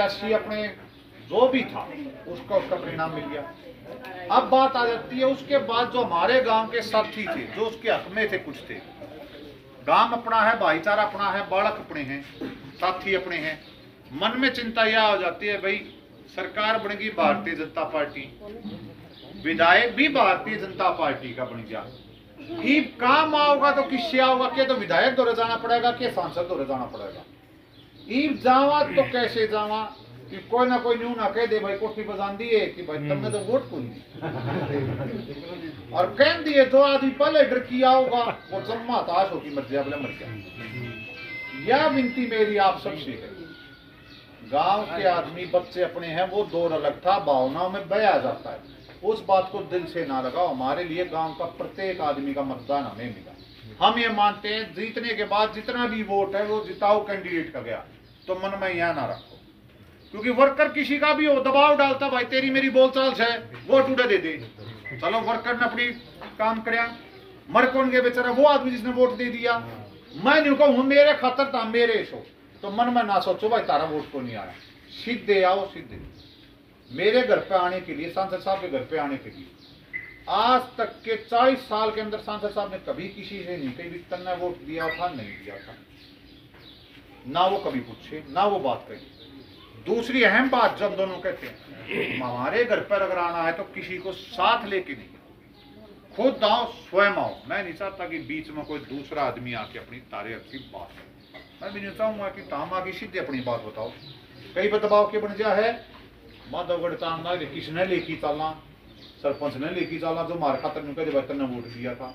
प्रत्याशी अपने जो भी था उसका परिणाम मिल गया। अब बात आ जाती है उसके बाद जो हमारे गांव के साथी थे, जो उसके हक में थे, कुछ थे, गांव अपना है, भाईचारा अपना है, बालक अपने हैं, साथी अपने हैं, मन में चिंता यह हो जाती है भाई सरकार बनेगी भारतीय जनता पार्टी, विधायक भी भारतीय जनता पार्टी का बन गया, ये काम आओगा तो किससे आओगा? क्या तो विधायक दौरे जाना पड़ेगा, क्या सांसद दौरे जाना पड़ेगा? ईब जावा तो कैसे जावा कि कोई ना कोई न्यू ना कह दे भाई कोठी बजान दिए कि भाई तुमने तो वोट को नहीं और कह दिए तो आदमी पहले डर किया होगा वो जम्मा ताश होगी मर गया, मर गया। यह विनती मेरी आप सबसे है, गांव के आदमी बच्चे अपने हैं, वो दौर अलग था, भावनाओं में बया जाता है, उस बात को दिल से ना लगाओ। हमारे लिए गांव का प्रत्येक आदमी का मतदान हमें मिला, हम ये मानते हैं जीतने के बाद जितना भी वोट है वो जिताओ कैंडिडेट का गया, तो मन में यह ना रखो, क्योंकि वर्कर किसी का भी हो दबाव डालता भाई तेरी मेरी बोलचाल है वोट उड़ा दे दे, चलो वर्कर ने अपनी काम करया, मर कौन गया बेचारा? वो आदमी जिसने वोट दे दिया। मैं नहीं कहूँ मेरे खातर था मेरे सो, तो मन में ना सोचो भाई तारा वोट को नहीं आया, सीधे आओ सीधे। मेरे घर पे आने के लिए, सांसद साहब के घर पे आने के लिए आज तक के 40 साल के अंदर सांसद साहब ने कभी किसी से नहीं कहीं भी तन्ना वोट दिया था, नहीं दिया था, ना वो कभी पूछे ना वो बात कही। दूसरी अहम बात जब दोनों कहते हैं हमारे घर पर अगर आना है तो किसी को साथ लेके नहीं, खुद आओ स्वयं आओ। मैं नहीं चाहता कि बीच में कोई दूसरा आदमी आके अपनी तारे की बात, मैं भी नहीं चाहूंगा कि ताम आके सीधे अपनी बात बताओ। कई बदलाव के बन जा है माधवगढ़ तांगा किसने लेके चलना, सरपंच ने लेके चलना, जो मार खातर ने वोट दिया था,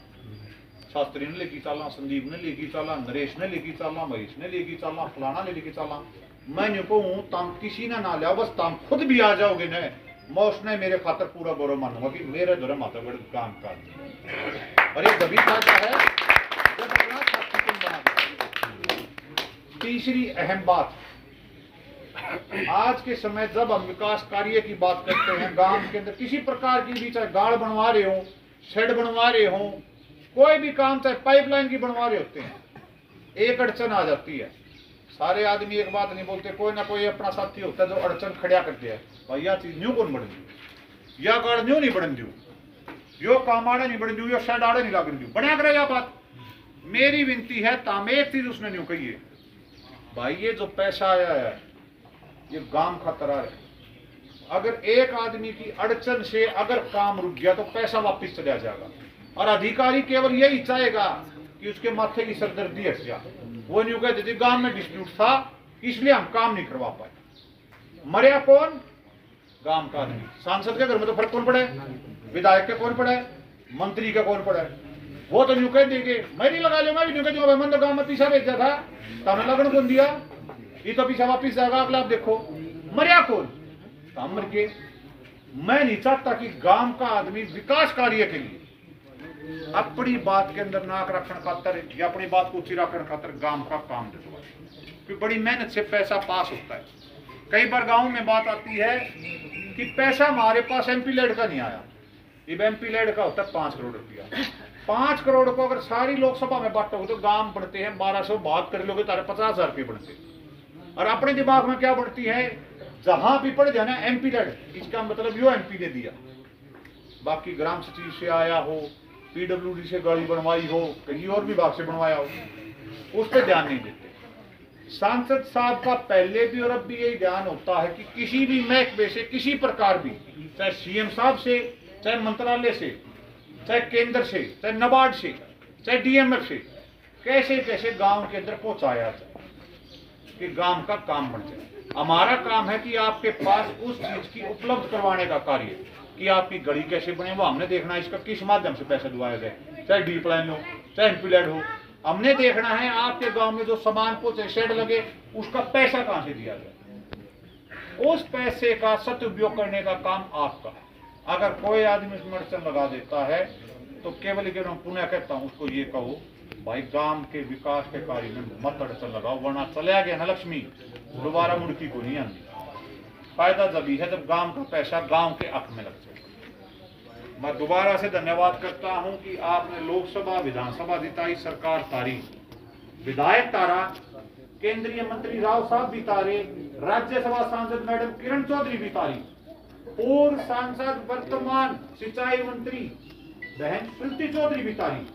शास्त्री ने लेके चलना, संदीप ने लेके चलना, नरेश ने लेके चलना, महेश ने लेके चलना, फलाना ने लेके चलना। मैं नहीं कहूँ ताम किसी ने ना लिया, बस ताम खुद भी आ जाओगे न, मैं उसने मेरे खातर पूरा गौरव मानूंगा कि मेरे द्वारा माधवगढ़ काम का। और ये कभी था है जब अपना साथी तुम बना दो। तीसरी अहम बात, आज के समय जब हम विकास कार्य की बात करते हैं गांव के अंदर किसी प्रकार की भी, चाहे गाड़ बनवा रहे हो, शेड बनवा रहे हो, कोई भी काम चाहे पाइपलाइन की बनवा रहे होते हैं, एक अड़चन आ जाती है। सारे आदमी एक बात नहीं बोलते, कोई ना कोई अपना साथी होता है जो अड़चन खड़ा करते हैं, भाई यह चीज न्यू कौन बढ़ दू, या गाड़ न्यू नहीं बढ़न दू, यो काम आड़े नहीं बढ़न दू, यो शेड आड़े नहीं लागन दू, बढ़िया करेगा बात। मेरी विनती है ताम एक चीज उसने न्यू कही है, भाई ये जो पैसा आया है ये गांव खातर है, अगर एक आदमी की अड़चन से अगर काम रुक गया तो पैसा वापस चला जाएगा, और अधिकारी केवल यही चाहेगा कि उसके माथे की सरदर्दी हट जाए। वो न्यू कहते थे गांव में डिस्प्यूट था इसलिए हम काम नहीं करवा पाए, मरिया कौन? गांव का आदमी। सांसद के घर में तो फर्क कौन पड़े, विधायक का कौन पड़े, मंत्री का कौन पड़े? वो तो न्यू कह देंगे मैं नहीं लगा लूंगा, न्यू कह दूंगा मैं तो गांव में पीछा भेजा था तो हमें लगन कौन दिया, ये तो पीछा वापिस जाएगा, अगला आप देखो मरिया कौन? काम मर के। मैं नहीं चाहता कि गांव का आदमी विकास कार्य के लिए अपनी बात के अंदर नाक रखने खातर या अपनी बात को ऊंची रखने खातर गांव का काम दे दो, क्योंकि बड़ी मेहनत से पैसा पास होता है। कई बार गांव में बात आती है कि पैसा हमारे पास एमपी लेड का नहीं आया, ये एमपी लेड का होता है 5 करोड़ रुपया। 5 करोड़ को अगर सारी लोकसभा में बांटोगे तो गांव बढ़ते हैं 1200, बात कर लोगे तारे 50,000 रुपये बढ़ते। और अपने दिमाग में क्या बढ़ती है, जहां भी पड़ जाए ना एमपी लेड, इसका मतलब यो एमपी ने दिया, बाकी ग्राम सचिव से आया हो, पीडब्ल्यूडी से गाड़ी बनवाई हो, कहीं और विभाग से बनवाया हो, उस पर ध्यान नहीं देते। सांसद साहब का पहले भी और अब भी यही ध्यान होता है कि किसी भी महकमे से किसी प्रकार भी, चाहे सीएम साहब से, चाहे मंत्रालय से, चाहे केंद्र से, चाहे नाबार्ड से, चाहे डीएमएफ से, कैसे कैसे गांव के अंदर पहुंचाया जाए कि गांव का काम बन जाए। हमारा काम है कि आपके पास उस चीज की उपलब्ध करवाने का कार्य, कि आपकी गली कैसे बने वो हमने देखना है, इसका किस माध्यम से पैसा दिवाया जाए, चाहे डीप लाइन हो चाहे एमपीलैड हो, हमने देखना है आपके गांव में जो सामान पहुंचे, शेड लगे, उसका पैसा कहां से दिया जाए, उस पैसे का सदुपयोग करने का काम आपका है। अगर कोई आदमी उसमें अड़चन लगा देता है तो केवल पुनः कहता हूं उसको ये कहो भाई गांव के विकास के कार्य में मत अड़चन लगाओ, वरना चले गया ना लक्ष्मी दोबारा मुड़की को नहीं आती। फायदा जब है जब गांव का पैसा गांव के हक में लग जाए। मैं दोबारा से धन्यवाद करता हूं कि आपने लोकसभा विधानसभा जिताई, सरकार तारी, विधायक तारा, केंद्रीय मंत्री राव साहब भी तारे, राज्यसभा सांसद मैडम किरण चौधरी भी तारीख, पूर्व सांसद वर्तमान सिंचाई मंत्री बहन श्रुति चौधरी भी तारीख,